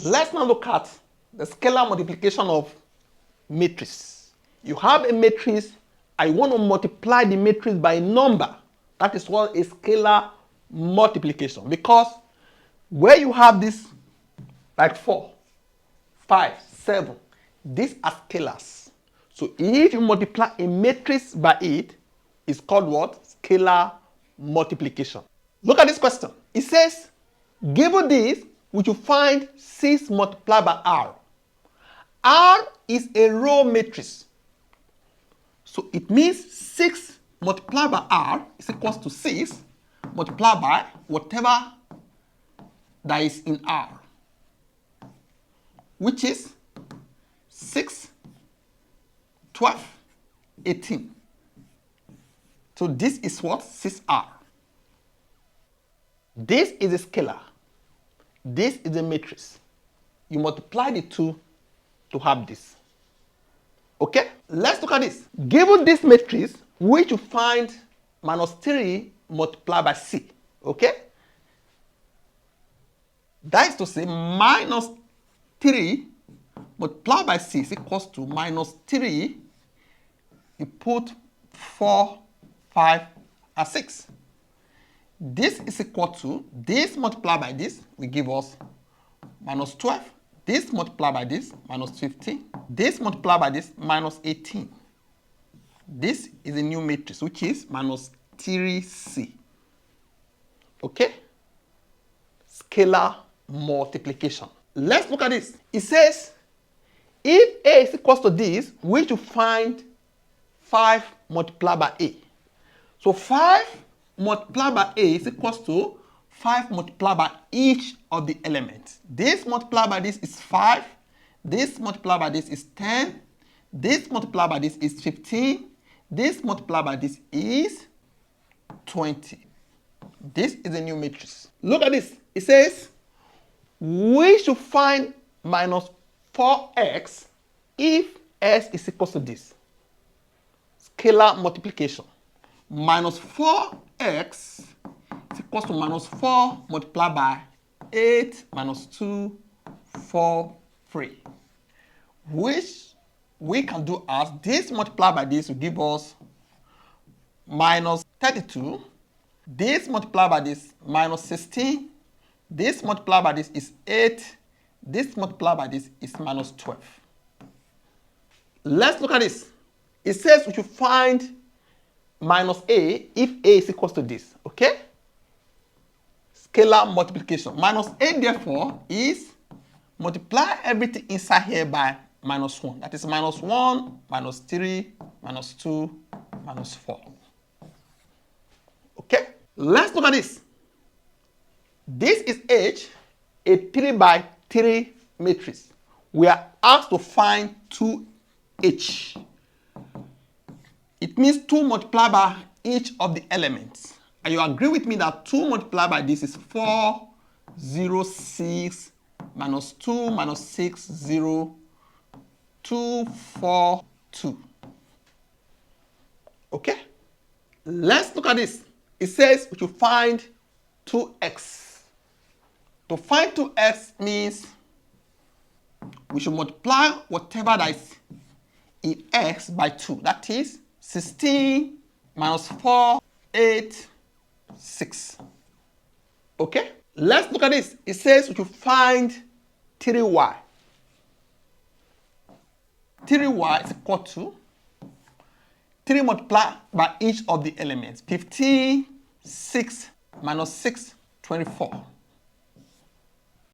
Let's now look at the scalar multiplication of matrix. You have a matrix, I want to multiply the matrix by a number. That is what a scalar multiplication. Because where you have this, like 4, 5, 7, these are scalars. So if you multiply a matrix by it, it's called what? Scalar multiplication. Look at this question. It says, given this, we should find 6 multiplied by R. R is a row matrix. So it means 6 multiplied by R is equals to 6 multiplied by whatever that is in R, which is 6, 12, 18. So this is what? 6R. This is a scalar. This is a matrix. You multiply the two to have this. Okay? Let's look at this. Given this matrix, we should find minus 3 multiplied by C. Okay? That is to say, minus 3 multiplied by C is equals to minus 3. You put 4, 5, and 6. This is equal to, this multiplied by this will give us minus 12. This multiplied by this, minus 15. This multiplied by this, minus 18. This is a new matrix, which is minus 3C. Okay? Scalar multiplication. Let's look at this. It says, if A is equals to this, we should find 5 multiplied by A. So 5 multiplied by A is equals to 5 multiplied by each of the elements. This multiplied by this is 5. This multiplied by this is 10. This multiplied by this is 15. This multiplied by this is 20. This is a new matrix. Look at this. It says, we should find minus 4x if s is equals to this. Scalar multiplication. Minus 4x is equals to minus 4 multiplied by 8 minus 2, 4, 3. Which we can do as this multiplied by this will give us minus 32. This multiplied by this, minus 16. This multiplied by this is 8. This multiplied by this is minus 12. Let's look at this. It says we should find minus A if A is equals to this. Okay? Scalar multiplication. Minus A, therefore, is multiply everything inside here by minus 1. That is minus 1, minus 3, minus 2, minus 4. Okay? Let's look at this. This is H, a 3 by 3 matrix. We are asked to find 2H. It means 2 multiplied by each of the elements. And you agree with me that 2 multiplied by this is 4, 0, 6, minus 2, minus 6, 0, 2, 4, 2. Okay? Let's look at this. It says we should find 2x. To find 2x means we should multiply whatever that is in x by 2. That is 16 minus 4, 8, 6. Okay? Let's look at this. It says we should find 3y. 3y is equal to 3 multiplied by each of the elements. 15, 6, minus 6, 24.